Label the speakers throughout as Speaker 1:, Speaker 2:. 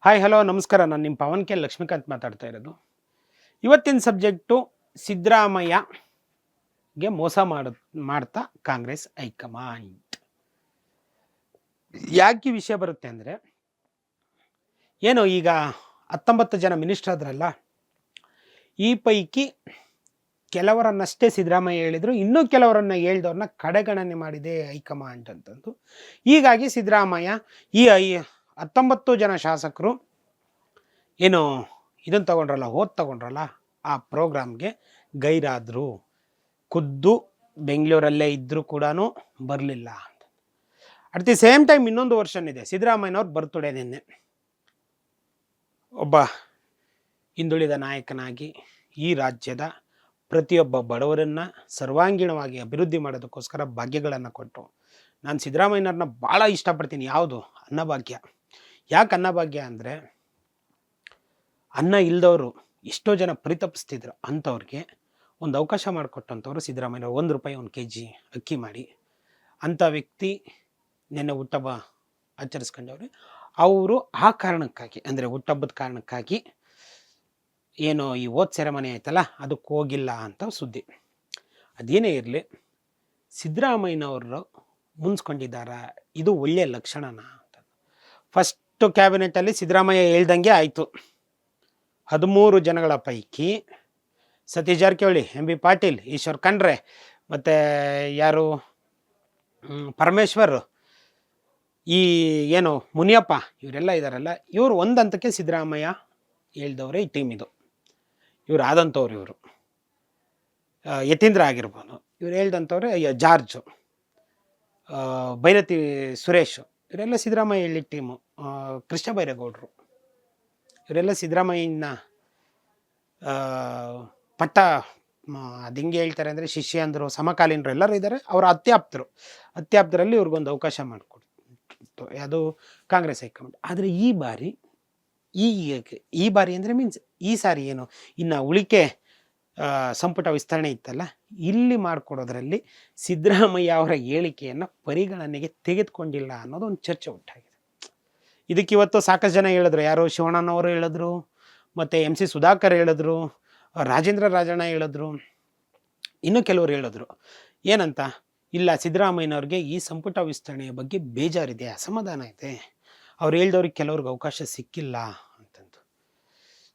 Speaker 1: Hi hello ನಮಸ್ಕಾರ. ನಾನು ನಿಮ್ಮ ಪವನ್ ಕೆ ಲಕ್ಷ್ಮೀಕಾಂತ್ ಮಾತಾಡ್ತಾ ಇರೋದು. ಇವತ್ತಿನ ಸಬ್ಜೆಕ್ಟು ಸಿದ್ದರಾಮಯ್ಯಗೆ ಮಾಡ್ತಾ ಕಾಂಗ್ರೆಸ್ ಹೈಕಮಾಂಡ್. ಯಾಕೆ ಈ ವಿಷಯ ಬರುತ್ತೆ ಅಂದರೆ, ಏನು ಈಗ 19 ಜನ ಮಿನಿಸ್ಟರ್ ಆದ್ರಲ್ಲ, ಈ ಪೈಕಿ ಕೆಲವರನ್ನಷ್ಟೇ ಸಿದ್ದರಾಮಯ್ಯ ಹೇಳಿದರು, ಇನ್ನೂ ಕೆಲವರನ್ನ ಹೇಳ್ದವ್ರನ್ನ ಕಡೆಗಣನೆ ಮಾಡಿದೆ ಹೈಕಮಾಂಡ್ ಅಂತಂದು. ಹೀಗಾಗಿ ಸಿದ್ದರಾಮಯ್ಯ ಈ 19 ಜನ ಶಾಸಕರು ಏನು ಇದನ್ನು ತಗೊಂಡ್ರಲ್ಲ ಆ ಪ್ರೋಗ್ರಾಮ್ಗೆ ಗೈರಾದರು. ಖುದ್ದು ಬೆಂಗಳೂರಲ್ಲೇ ಇದ್ದರೂ ಕೂಡ ಬರಲಿಲ್ಲ ಅಂತ. ಅಟ್ ದಿ ಸೇಮ್ ಟೈಮ್ ಇನ್ನೊಂದು ವರ್ಷನ್ ಇದೆ, ಸಿದ್ದರಾಮಯ್ಯನವ್ರ ಬರ್ತಡೇ ನಿನ್ನೆ. ಒಬ್ಬ ಹಿಂದುಳಿದ ನಾಯಕನಾಗಿ ಈ ರಾಜ್ಯದ ಪ್ರತಿಯೊಬ್ಬ ಬಡವರನ್ನು ಸರ್ವಾಂಗೀಣವಾಗಿ ಅಭಿವೃದ್ಧಿ ಮಾಡೋದಕ್ಕೋಸ್ಕರ ಭಾಗ್ಯಗಳನ್ನು ಕೊಟ್ಟು, ನಾನು ಸಿದ್ದರಾಮಯ್ಯನವ್ರನ್ನ ಭಾಳ ಇಷ್ಟಪಡ್ತೀನಿ. ಯಾವುದು? ಅನ್ನಭಾಗ್ಯ. ಯಾಕೆ ಅನ್ನಭಾಗ್ಯ ಅಂದರೆ, ಅನ್ನ ಇಲ್ದವರು ಎಷ್ಟೋ ಜನ ಪರಿತಪಿಸ್ತಿದ್ರು, ಅಂಥವ್ರಿಗೆ ಒಂದು ಅವಕಾಶ ಮಾಡಿಕೊಟ್ಟಂಥವ್ರು ಸಿದ್ದರಾಮಯ್ಯ. 1 ರೂಪಾಯಿ 1 kg ಅಕ್ಕಿ ಮಾಡಿ ಅಂಥ ವ್ಯಕ್ತಿ ನೆನ್ನೆ ಹುಟ್ಟಹಬ್ಬ ಆಚರಿಸ್ಕೊಂಡವ್ರೆ. ಅವರು ಆ ಕಾರಣಕ್ಕಾಗಿ, ಅಂದರೆ ಹುಟ್ಟಹಬ್ಬದ ಕಾರಣಕ್ಕಾಗಿ ಏನು ಈ ಸೆರೆಮನಿ ಆಯ್ತಲ್ಲ, ಅದಕ್ಕೆ ಹೋಗಿಲ್ಲ ಅಂತ ಸುದ್ದಿ. ಅದೇನೇ ಇರಲಿ, ಸಿದ್ದರಾಮಯ್ಯನವರು ಮುನ್ಸ್ಕೊಂಡಿದ್ದಾರ, ಇದು ಒಳ್ಳೆಯ ಲಕ್ಷಣನ ಅಂತ. ಫಸ್ಟು ಕ್ಯಾಬಿನೆಟಲ್ಲಿ ಸಿದ್ದರಾಮಯ್ಯ ಹೇಳ್ದಂಗೆ ಆಯಿತು. 13 ಜನಗಳ ಪೈಕಿ ಸತೀಶ್ ಜಾರಕಿಹೊಳಿ, MB ಪಾಟೀಲ್, ಈಶ್ವರ್ ಖಂಡ್ರೆ ಮತ್ತು ಯಾರು ಪರಮೇಶ್ವರ್, ಈ ಏನು ಮುನಿಯಪ್ಪ, ಇವರೆಲ್ಲ ಇದ್ದಾರಲ್ಲ, ಇವರು ಒಂದು ಹಂತಕ್ಕೆ ಸಿದ್ದರಾಮಯ್ಯ ಹೇಳ್ದವ್ರೆ ಈ ಟೀಮ್. ಇದು ಇವ್ರು ಆದಂಥವ್ರು, ಇವರು ಯತೀಂದ್ರ ಆಗಿರ್ಬೋದು, ಇವ್ರು ಹೇಳ್ದಂಥವ್ರೆ ಜಾರ್ಜು, ಭೈರತಿ ಸುರೇಶ್, ಇವರೆಲ್ಲ ಸಿದ್ದರಾಮಯ್ಯ ಹೇಳಿ ಟೀಮು. ಕೃಷ್ಣ ಬೈರೇಗೌಡರು, ಇವರೆಲ್ಲ ಸಿದ್ದರಾಮಯ್ಯನ ಪಟ್ಟ ಅದು ಹಿಂಗೆ ಹೇಳ್ತಾರೆ ಅಂದರೆ ಶಿಷ್ಯ ಅಂದರು, ಸಮಕಾಲೀನರು ಎಲ್ಲರೂ ಇದ್ದಾರೆ. ಅವರ ಅತ್ಯಾಪ್ತರಲ್ಲಿ ಇವ್ರಿಗೊಂದು ಅವಕಾಶ ಮಾಡಿಕೊಡ್ತು, ಅದು ಕಾಂಗ್ರೆಸ್ ಹೈಕಮಾಂಡ್. ಆದರೆ ಈ ಬಾರಿ ಅಂದರೆ ಮೀನ್ಸ್ ಈ ಸಾರಿ ಏನು ಇನ್ನು ಉಳಿಕೆ ಸಂಪುಟ ವಿಸ್ತರಣೆ ಇತ್ತಲ್ಲ, ಇಲ್ಲಿ ಮಾಡಿಕೊಡೋದ್ರಲ್ಲಿ ಸಿದ್ದರಾಮಯ್ಯ ಅವರ ಹೇಳಿಕೆಯನ್ನು ಪರಿಗಣನೆಗೆ ತೆಗೆದುಕೊಂಡಿಲ್ಲ ಅನ್ನೋದು ಒಂದು ಚರ್ಚೆ ಉಂಟಾಗಿದೆ. ಇದಕ್ಕೆ ಇವತ್ತು ಸಾಕಷ್ಟು ಜನ ಹೇಳಿದ್ರು. ಯಾರು? ಶಿವಣ್ಣನವರು ಹೇಳಿದ್ರು, ಮತ್ತು MC ಸುಧಾಕರ್ ಹೇಳಿದ್ರು, ರಾಜೇಂದ್ರ ರಾಜಣ್ಣ ಹೇಳಿದ್ರು, ಇನ್ನೂ ಕೆಲವರು ಹೇಳಿದ್ರು. ಏನಂತ? ಇಲ್ಲ, ಸಿದ್ದರಾಮಯ್ಯನವ್ರಿಗೆ ಈ ಸಂಪುಟ ವಿಸ್ತರಣೆಯ ಬಗ್ಗೆ ಬೇಜಾರಿದೆ, ಅಸಮಾಧಾನ ಇದೆ, ಅವ್ರು ಹೇಳ್ದವ್ರಿಗೆ ಕೆಲವ್ರಿಗೆ ಅವಕಾಶ ಸಿಕ್ಕಿಲ್ಲ ಅಂತಂದು.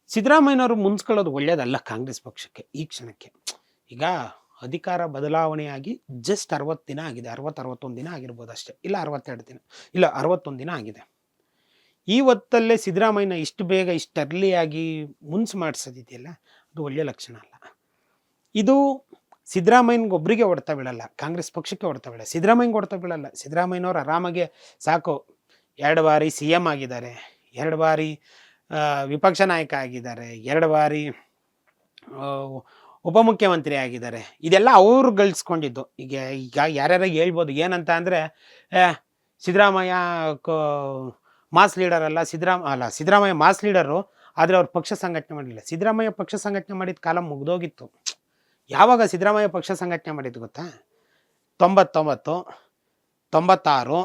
Speaker 1: ಸಿದ್ದರಾಮಯ್ಯನವರು ಮುನ್ಸ್ಕೊಳ್ಳೋದು ಒಳ್ಳೆಯದಲ್ಲ ಕಾಂಗ್ರೆಸ್ ಪಕ್ಷಕ್ಕೆ ಈ ಕ್ಷಣಕ್ಕೆ. ಈಗ ಅಧಿಕಾರ ಬದಲಾವಣೆಯಾಗಿ ಜಸ್ಟ್ 60 ದಿನ ಆಗಿದೆ, 61 ದಿನ ಆಗಿರ್ಬೋದು ಅಷ್ಟೇ, ಇಲ್ಲ 62 ದಿನ, ಇಲ್ಲ 61 ದಿನ ಆಗಿದೆ. ಈ ಹೊತ್ತಲ್ಲೇ ಸಿದ್ದರಾಮಯ್ಯನ ಇಷ್ಟು ಬೇಗ, ಇಷ್ಟು ಅರ್ಲಿಯಾಗಿ ಮಾಡಿಸೋದಿದೆಯಲ್ಲ, ಅದು ಒಳ್ಳೆಯ ಲಕ್ಷಣ ಅಲ್ಲ. ಇದು ಸಿದ್ದರಾಮಯ್ಯನಿಗೆ ಒಬ್ಬರಿಗೆ ಹೊಡ್ತಾ ಬೀಳಲ್ಲ, ಕಾಂಗ್ರೆಸ್ ಪಕ್ಷಕ್ಕೆ ಹೊಡ್ತಾ ಬೀಳಲ್ಲ, ಸಿದ್ದರಾಮಯ್ಯನಿಗೆ ಹೊಡ್ತಾ ಬೀಳಲ್ಲ. ಸಿದ್ದರಾಮಯ್ಯನವ್ರು ಆರಾಮಾಗೆ ಸಾಕು, 2 ಬಾರಿ CM ಆಗಿದ್ದಾರೆ, 2 ಬಾರಿ ವಿಪಕ್ಷ ನಾಯಕ ಆಗಿದ್ದಾರೆ, 2 ಬಾರಿ ಉಪಮುಖ್ಯಮಂತ್ರಿ ಆಗಿದ್ದಾರೆ. ಇದೆಲ್ಲ ಅವ್ರು ಗಳಿಸ್ಕೊಂಡಿದ್ದು. ಈಗ ಯಾರ್ಯಾರು ಹೇಳ್ಬೋದು ಏನಂತ ಅಂದರೆ, ಸಿದ್ದರಾಮಯ್ಯ ಮಾಸ್ ಲೀಡರ್ ಅಲ್ಲ, ಸಿದ್ದರಾಮಯ್ಯ ಮಾಸ್ ಲೀಡರು, ಆದರೆ ಅವ್ರು ಪಕ್ಷ ಸಂಘಟನೆ ಮಾಡಲಿಲ್ಲ. ಸಿದ್ದರಾಮಯ್ಯ ಪಕ್ಷ ಸಂಘಟನೆ ಮಾಡಿದ ಕಾಲ ಮುಗಿದೋಗಿತ್ತು. ಯಾವಾಗ ಸಿದ್ದರಾಮಯ್ಯ ಪಕ್ಷ ಸಂಘಟನೆ ಮಾಡಿದ್ದು ಗೊತ್ತಾ? 99, 96,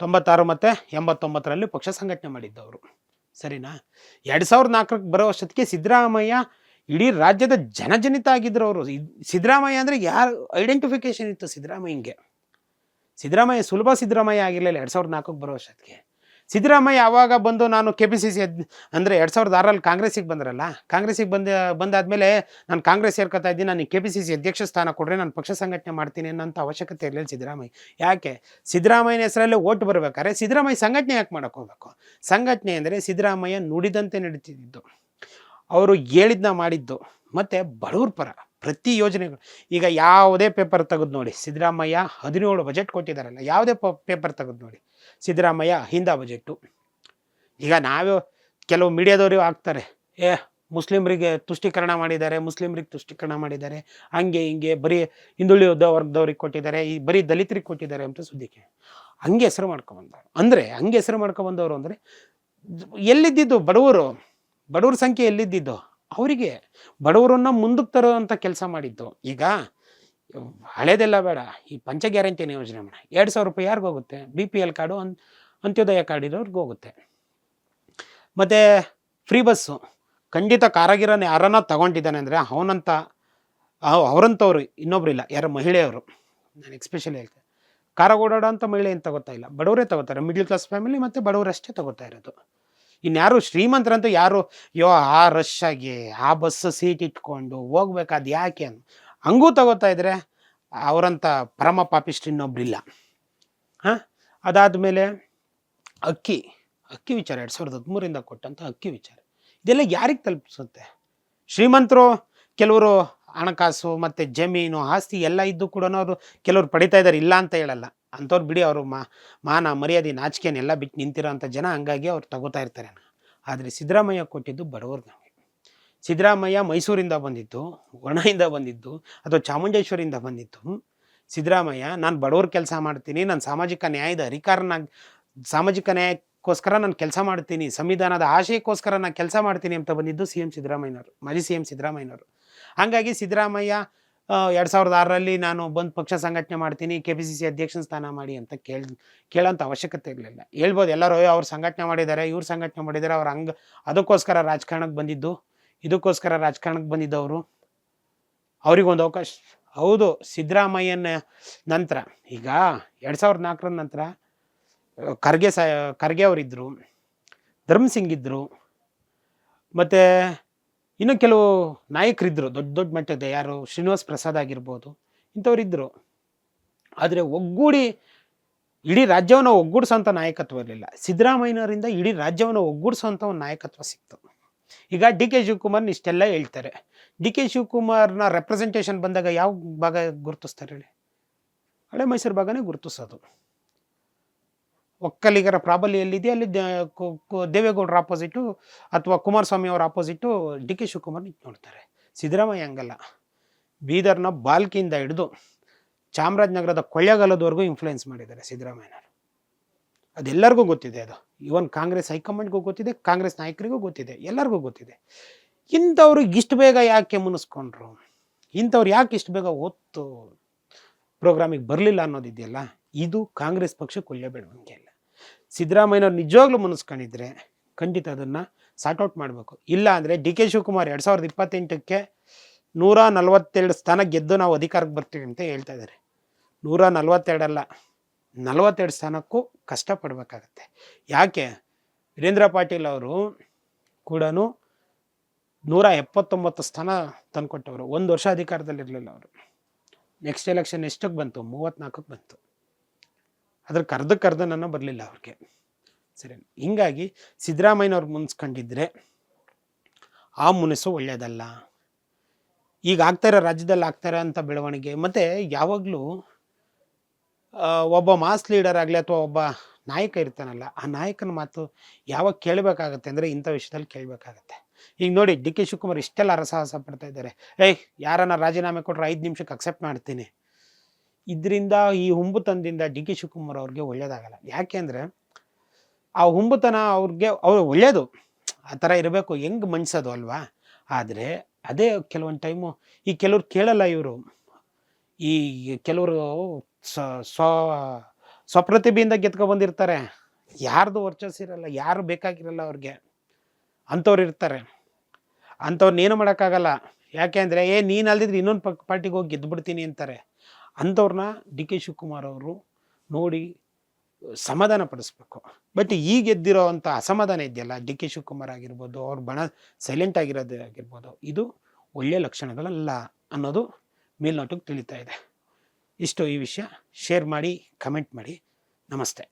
Speaker 1: 96 ಮತ್ತು 89ರಲ್ಲಿ ಪಕ್ಷ ಸಂಘಟನೆ ಮಾಡಿದ್ದವರು, ಸರಿನಾ? 2004ಕ್ಕೆ ಬರೋ ವರ್ಷಕ್ಕೆ ಸಿದ್ದರಾಮಯ್ಯ ಇಡೀ ರಾಜ್ಯದ ಜನಜನಿತ ಆಗಿದ್ರು ಅವರು. ಸಿದ್ದರಾಮಯ್ಯ ಅಂದರೆ ಯಾರು ಐಡೆಂಟಿಫಿಕೇಶನ್ ಇತ್ತು ಸಿದ್ದರಾಮಯ್ಯಂಗೆ. ಸಿದ್ದರಾಮಯ್ಯ ಸುಲಭ ಸಿದ್ದರಾಮಯ್ಯ ಆಗಿರಲಿಲ್ಲ 2004ಕ್ಕೆ ಬರೋ ವರ್ಷಕ್ಕೆ. ಸಿದ್ದರಾಮಯ್ಯ ಯಾವಾಗ ಬಂದು ನಾನು KPCC ಅಂದರೆ 2006ರಲ್ಲಿ ಕಾಂಗ್ರೆಸ್ಸಿಗೆ ಬಂದ್ರಲ್ಲ, ಕಾಂಗ್ರೆಸ್ಸಿಗೆ ಬಂದಾದಮೇಲೆ ನಾನು ಕಾಂಗ್ರೆಸ್ ಸೇರ್ಕೊತಾ ಇದ್ದೀನಿ, ನಾನು KPCC ಅಧ್ಯಕ್ಷ ಸ್ಥಾನ ಕೊಟ್ಟರೆ ನಾನು ಪಕ್ಷ ಸಂಘಟನೆ ಮಾಡ್ತೀನಿ ಅನ್ನೋಂಥ ಅವಶ್ಯಕತೆ ಇರಲಿಲ್ಲ ಸಿದ್ದರಾಮಯ್ಯ. ಯಾಕೆ? ಸಿದ್ದರಾಮಯ್ಯನ ಹೆಸರಲ್ಲೇ ಓಟ್ ಬರಬೇಕಾದ್ರೆ ಸಿದ್ದರಾಮಯ್ಯ ಸಂಘಟನೆ ಯಾಕೆ ಮಾಡೋಕ್ಕೆ ಹೋಗಬೇಕು? ಸಂಘಟನೆ ಅಂದರೆ ಸಿದ್ದರಾಮಯ್ಯ ನುಡಿದಂತೆ ನಡೀತಿದ್ದು, ಅವರು ಹೇಳಿದ್ನ ಮಾಡಿದ್ದು, ಮತ್ತು ಬಡವ್ರ ಪರ ಪ್ರತಿ ಯೋಜನೆಗಳು. ಈಗ ಯಾವುದೇ ಪೇಪರ್ ತೆಗೆದು ನೋಡಿ, ಸಿದ್ದರಾಮಯ್ಯ 17 ಬಜೆಟ್ ಕೊಟ್ಟಿದ್ದಾರಲ್ಲ, ಯಾವುದೇ ಪೇಪರ್ ತೆಗೆದು ನೋಡಿ, ಸಿದ್ದರಾಮಯ್ಯ ಹಿಂದ ಬಜೆಟ್ಟು. ಈಗ ಕೆಲವು ಮೀಡಿಯಾದವರು ಆಗ್ತಾರೆ, ಮುಸ್ಲಿಮ್ರಿಗೆ ತುಷ್ಟೀಕರಣ ಮಾಡಿದ್ದಾರೆ, ಹಂಗೆ ಹಿಂಗೆ ಬರೀ ಹಿಂದುಳಿದ ವರ್ಗದವ್ರಿಗೆ ಕೊಟ್ಟಿದ್ದಾರೆ, ಈ ಬರೀ ದಲಿತರಿಗೆ ಕೊಟ್ಟಿದ್ದಾರೆ ಅಂತ ಸುದ್ದಿಗೆ ಹಂಗೆ ಹೆಸರು ಮಾಡ್ಕೊಬಂದವರು. ಅಂದರೆ ಎಲ್ಲಿದ್ದಿದ್ದು ಬಡವ್ರ ಸಂಖ್ಯೆ ಎಲ್ಲಿದ್ದಿದ್ದು? ಅವರಿಗೆ ಬಡವರನ್ನ ಮುಂದಕ್ಕೆ ತರೋಂಥ ಕೆಲಸ ಮಾಡಿದ್ದು. ಈಗ ಹಳೇದೆಲ್ಲ ಬೇಡ, ಈ ಪಂಚ ಗ್ಯಾರಂಟಿನ ಯೋಜನೆ ಮಾಡ, 2,000 ರೂಪಾಯಿ ಯಾರಿಗೋಗುತ್ತೆ? BPL ಕಾರ್ಡು, ಅಂತ್ಯೋದಯ ಕಾರ್ಡ್ ಇರೋರ್ಗೆ ಹೋಗುತ್ತೆ. ಮತ್ತು ಫ್ರೀ ಬಸ್ಸು ಖಂಡಿತ ಕಾರಾಗಿರನ ಯಾರನ್ನ ತಗೊಂಡಿದ್ದಾನೆ ಅಂದರೆ ಅವನಂತ ಅವರಂಥವ್ರು ಇನ್ನೊಬ್ರು ಇಲ್ಲ, ಯಾರು ಮಹಿಳೆಯವರು. ನಾನು ಎಕ್ಸ್ಪೆಷಲಿ ಹೇಳ್ತೇನೆ, ಕಾರಾಗ ಓಡಾಡೋ ಅಂಥ ಮಹಿಳೆ ಏನು ತಗೋತಾ ಇಲ್ಲ, ಬಡವರೇ ತಗೋತಾರೆ. ಮಿಡ್ಲ್ ಕ್ಲಾಸ್ ಫ್ಯಾಮಿಲಿ ಮತ್ತು ಬಡವರಷ್ಟೇ ತಗೋತಾ ಇರೋದು. ಇನ್ಯಾರು ಶ್ರೀಮಂತರಂತೂ ಯಾರು ಆ ರಶ್ ಆಗಿ ಆ ಬಸ್ ಸೀಟ್ ಇಟ್ಕೊಂಡು ಹೋಗ್ಬೇಕಾದ್ ಯಾಕೆ ಹಂಗೂ ತಗೋತಾ ಇದ್ರೆ ಅವರಂಥ ಪರಮ ಪಾಪಿಸ್ಟ್ ಇನ್ನೊಬ್ರಿಲ್ಲ. ಹಾಂ, ಅದಾದಮೇಲೆ ಅಕ್ಕಿ ವಿಚಾರ 2013 ಕೊಟ್ಟಂಥ ಅಕ್ಕಿ ವಿಚಾರ, ಇದೆಲ್ಲ ಯಾರಿಗೆ ತಲುಪಿಸುತ್ತೆ? ಶ್ರೀಮಂತರು ಕೆಲವರು ಹಣಕಾಸು ಮತ್ತು ಜಮೀನು ಆಸ್ತಿ ಎಲ್ಲ ಇದ್ದು ಕೂಡ ಅವರು ಕೆಲವ್ರು ಪಡಿತಾ ಇದ್ದಾರೆ, ಇಲ್ಲ ಅಂತ ಹೇಳಲ್ಲ. ಅಂಥವ್ರು ಬಿಡಿ, ಅವರು ಮಾನ ಮರ್ಯಾದೆ ನಾಚಿಕೆನೆಲ್ಲ ಬಿಟ್ಟು ನಿಂತಿರೋ ಅಂಥ ಜನ, ಹಂಗಾಗಿ ಅವ್ರು ತಗೋತಾ ಇರ್ತಾರೆ. ಆದರೆ ಸಿದ್ದರಾಮಯ್ಯ ಕೊಟ್ಟಿದ್ದು ಬಡವ್ರಿಗೆ. ಸಿದ್ದರಾಮಯ್ಯ ಮೈಸೂರಿಂದ ಬಂದಿದ್ದು, ಒಣಯಿಂದ ಬಂದಿದ್ದು, ಅಥವಾ ಚಾಮುಂಡೇಶ್ವರಿಯಿಂದ ಬಂದಿದ್ದು. ಸಿದ್ದರಾಮಯ್ಯ ನಾನು ಬಡವ್ರ ಕೆಲಸ ಮಾಡ್ತೀನಿ, ನಾನು ಸಾಮಾಜಿಕ ನ್ಯಾಯದ ಸಾಮಾಜಿಕ ನ್ಯಾಯಕ್ಕೋಸ್ಕರ ನಾನು ಕೆಲಸ ಮಾಡ್ತೀನಿ, ಸಂವಿಧಾನದ ಆಶಯಕ್ಕೋಸ್ಕರ ನಾನು ಕೆಲಸ ಮಾಡ್ತೀನಿ ಅಂತ ಬಂದಿದ್ದು ಸಿದ್ದರಾಮಯ್ಯನವರು, ಮಾಜಿ CM ಸಿದ್ದರಾಮಯ್ಯನವರು. ಹಾಗಾಗಿ ಸಿದ್ದರಾಮಯ್ಯ 2006ರಲ್ಲಿ ನಾನು ಬಂದು ಪಕ್ಷ ಸಂಘಟನೆ ಮಾಡ್ತೀನಿ, KPCC ಅಧ್ಯಕ್ಷನ ಸ್ಥಾನ ಮಾಡಿ ಅಂತ ಕೇಳೋಂಥ ಅವಶ್ಯಕತೆ ಇರಲಿಲ್ಲ. ಹೇಳ್ಬೋದು ಎಲ್ಲರೂ, ಅವ್ರು ಸಂಘಟನೆ ಮಾಡಿದ್ದಾರೆ, ಇವ್ರು ಸಂಘಟನೆ ಮಾಡಿದ್ದಾರೆ, ಅವ್ರು ಅದಕ್ಕೋಸ್ಕರ ರಾಜಕಾರಣಕ್ಕೆ ಬಂದಿದ್ದು, ಇದಕ್ಕೋಸ್ಕರ ರಾಜಕಾರಣಕ್ಕೆ ಬಂದಿದ್ದವರು, ಅವ್ರಿಗೊಂದು ಅವಕಾಶ. ಹೌದು, ಸಿದ್ದರಾಮಯ್ಯನ ನಂತರ ಈಗ 2004 ನಂತರ ಖರ್ಗೆ ಅವರಿದ್ದರು, ಧರ್ಮಸಿಂಗ್ ಇದ್ದರು, ಮತ್ತು ಇನ್ನು ಕೆಲವು ನಾಯಕರಿದ್ದರು ದೊಡ್ಡ ಮಟ್ಟದ, ಯಾರು ಶ್ರೀನಿವಾಸ್ ಪ್ರಸಾದ್ ಆಗಿರ್ಬೋದು, ಇಂಥವ್ರಿದ್ದರು. ಆದರೆ ಒಗ್ಗೂಡಿ ಇಡೀ ರಾಜ್ಯವನ್ನು ಒಗ್ಗೂಡಿಸೋಂಥ ನಾಯಕತ್ವ ಇರಲಿಲ್ಲ. ಸಿದ್ದರಾಮಯ್ಯನವರಿಂದ ಇಡೀ ರಾಜ್ಯವನ್ನು ಒಗ್ಗೂಡಿಸೋಂಥ ಒಂದು ನಾಯಕತ್ವ ಸಿಕ್ತು. ಈಗ DK ಶಿವಕುಮಾರ್ನ ಇಷ್ಟೆಲ್ಲ ಹೇಳ್ತಾರೆ. DK ಶಿವಕುಮಾರ್ನ ರೆಪ್ರೆಸೆಂಟೇಷನ್ ಬಂದಾಗ ಯಾವ ಭಾಗ ಗುರುತಿಸ್ತಾರೆ ಹೇಳಿ? ಹಳೆ ಮೈಸೂರು ಭಾಗನೇ ಗುರುತಿಸೋದು. ಒಕ್ಕಲಿಗರ ಪ್ರಾಬಲ್ಯ ಎಲ್ಲಿದೆ ಅಲ್ಲಿ ದೇವೇಗೌಡರ ಆಪೋಸಿಟು ಅಥವಾ ಕುಮಾರಸ್ವಾಮಿ ಅವರ ಆಪೋಸಿಟು DK ಶಿವಕುಮಾರ್ ನೋಡ್ತಾರೆ. ಸಿದ್ದರಾಮಯ್ಯ ಹಂಗಲ್ಲ. ಬೀದರ್ನ ಬಾಲ್ಕಿಯಿಂದ ಹಿಡಿದು ಚಾಮರಾಜನಗರದ ಕೊಳ್ಳೇಗಾಲದವರೆಗೂ ಇನ್ಫ್ಲುಯೆನ್ಸ್ ಮಾಡಿದ್ದಾರೆ ಸಿದ್ದರಾಮಯ್ಯನವರು. ಅದೆಲ್ಲರಿಗೂ ಗೊತ್ತಿದೆ. ಅದು ಇವನ್ ಕಾಂಗ್ರೆಸ್ ಹೈಕಮಾಂಡ್ಗೂ ಗೊತ್ತಿದೆ, ಕಾಂಗ್ರೆಸ್ ನಾಯಕರಿಗೂ ಗೊತ್ತಿದೆ, ಎಲ್ಲರಿಗೂ ಗೊತ್ತಿದೆ. ಇಂಥವ್ರು ಇಷ್ಟು ಬೇಗ ಯಾಕೆ ಮುನಿಸ್ಕೊಂಡ್ರು, ಇಂಥವ್ರು ಯಾಕೆ ಇಷ್ಟು ಬೇಗ ಒತ್ತು ಪ್ರೋಗ್ರಾಮಿಗೆ ಬರಲಿಲ್ಲ ಅನ್ನೋದಿದೆಯಲ್ಲ, ಇದು ಕಾಂಗ್ರೆಸ್ ಪಕ್ಷಕ್ಕೆ ಒಳ್ಳೆ ಬೆಳವಣಿಗೆ ಅಲ್ಲ. ಸಿದ್ದರಾಮಯ್ಯನವ್ರು ನಿಜವಾಗ್ಲೂ ಮುನಿಸ್ಕೊಂಡಿದ್ರೆ ಖಂಡಿತ ಅದನ್ನು ಸಾರ್ಟ್ ಔಟ್ ಮಾಡಬೇಕು. ಇಲ್ಲ ಅಂದರೆ DK ಶಿವಕುಮಾರ್ 2028ಕ್ಕೆ 142 ಸ್ಥಾನ ಗೆದ್ದು ನಾವು ಅಧಿಕಾರಕ್ಕೆ ಬರ್ತೀವಿ ಅಂತ ಹೇಳ್ತಾ ಇದ್ದಾರೆ. 142 ಅಲ್ಲ, 42 ಸ್ಥಾನಕ್ಕೂ ಕಷ್ಟಪಡಬೇಕಾಗತ್ತೆ. ಯಾಕೆ? ವೀರೇಂದ್ರ ಪಾಟೀಲ್ ಅವರು ಕೂಡ 179 ಸ್ಥಾನ ತಂದುಕೊಟ್ಟವರು. 1 ವರ್ಷ ಅಧಿಕಾರದಲ್ಲಿರಲಿಲ್ಲ ಅವರು. ನೆಕ್ಸ್ಟ್ ಎಲೆಕ್ಷನ್ ಎಷ್ಟಕ್ಕೆ ಬಂತು? 34ಕ್ಕೆ ಬಂತು. ಅದ್ರ ಕರ್ದನ ಬರಲಿಲ್ಲ ಅವ್ರಿಗೆ. ಸರಿ, ಹಿಂಗಾಗಿ ಸಿದ್ದರಾಮಯ್ಯನವ್ರು ಮುನ್ಸ್ಕೊಂಡಿದ್ರೆ ಆ ಮುನಿಸು ಒಳ್ಳೆಯದಲ್ಲ. ಈಗ ರಾಜ್ಯದಲ್ಲಿ ಆಗ್ತಾರೆ ಅಂತ ಬೆಳವಣಿಗೆ. ಮತ್ತು ಯಾವಾಗಲೂ ಒಬ್ಬ ಮಾಸ್ ಲೀಡರ್ ಆಗಲಿ ಅಥವಾ ಒಬ್ಬ ನಾಯಕ ಇರ್ತಾನಲ್ಲ, ಆ ನಾಯಕನ ಮಾತು ಯಾವಾಗ ಕೇಳಬೇಕಾಗತ್ತೆ ಅಂದರೆ ಇಂಥ ವಿಷಯದಲ್ಲಿ ಕೇಳಬೇಕಾಗತ್ತೆ. ಈಗ ನೋಡಿ, DK ಶಿವಕುಮಾರ್ ಇಷ್ಟೆಲ್ಲ ಅರಸಾಹಸ ಪಡ್ತಾ ಇದ್ದಾರೆ. ಯಾರನ್ನ ರಾಜೀನಾಮೆ ಕೊಟ್ಟರೆ 5 ನಿಮಿಷಕ್ಕೆ ಅಕ್ಸೆಪ್ಟ್ ಮಾಡ್ತೀನಿ. ಇದರಿಂದ ಈ ಹುಂಬುತನದಿಂದ DK ಶಿವಕುಮಾರ್ ಅವ್ರಿಗೆ ಒಳ್ಳೇದಾಗಲ್ಲ. ಯಾಕೆ ಅಂದರೆ ಆ ಹುಂಬುತನ ಅವ್ರು ಒಳ್ಳೇದು, ಆ ಥರ ಇರಬೇಕು, ಹೆಂಗೆ ಮನ್ಸೋದು ಅಲ್ವಾ? ಆದರೆ ಅದೇ ಕೆಲವೊಂದು ಟೈಮು ಈ ಕೆಲವ್ರು ಕೇಳಲ್ಲ. ಇವರು ಈ ಕೆಲವರು ಸ್ವಪ್ರತಿಭೆಯಿಂದ ಬಂದಿರ್ತಾರೆ. ಯಾರ್ದು ವರ್ಚಸ್ಸಿರಲ್ಲ, ಯಾರು ಬೇಕಾಗಿರಲ್ಲ ಅವ್ರಿಗೆ. ಅಂಥವ್ರು ಇರ್ತಾರೆ. ಅಂಥವ್ರನ್ನೇನು ಮಾಡೋಕ್ಕಾಗಲ್ಲ. ಯಾಕೆ ಅಂದರೆ ನೀನು ಅಲ್ದಿದ್ರೆ ಇನ್ನೊಂದು ಪಾರ್ಟಿಗೆ ಹೋಗಿ ಗೆದ್ದುಬಿಡ್ತೀನಿ ಅಂತಾರೆ. ಅಂಥವ್ರನ್ನ DK ಶಿವಕುಮಾರ್ ಅವರು ನೋಡಿ ಸಮಾಧಾನ ಪಡಿಸ್ಬೇಕು. ಬಟ್ ಈಗ ಗೆದ್ದಿರೋ ಅಂಥ ಅಸಮಾಧಾನ ಇದೆಯಲ್ಲ, DK ಶಿವಕುಮಾರ್ ಆಗಿರ್ಬೋದು, ಅವ್ರು ಸೈಲೆಂಟ್ ಆಗಿರೋದು ಆಗಿರ್ಬೋದು, ಇದು ಒಳ್ಳೆಯ ಲಕ್ಷಣಗಳಲ್ಲ ಅನ್ನೋದು ಮೇಲ್ನೋಟಕ್ಕೆ ತಿಳಿತಾ ಇದೆ. ಇಷ್ಟು ಈ ವಿಷಯ. ಶೇರ್ ಮಾಡಿ, ಕಮೆಂಟ್ ಮಾಡಿ. ನಮಸ್ತೆ.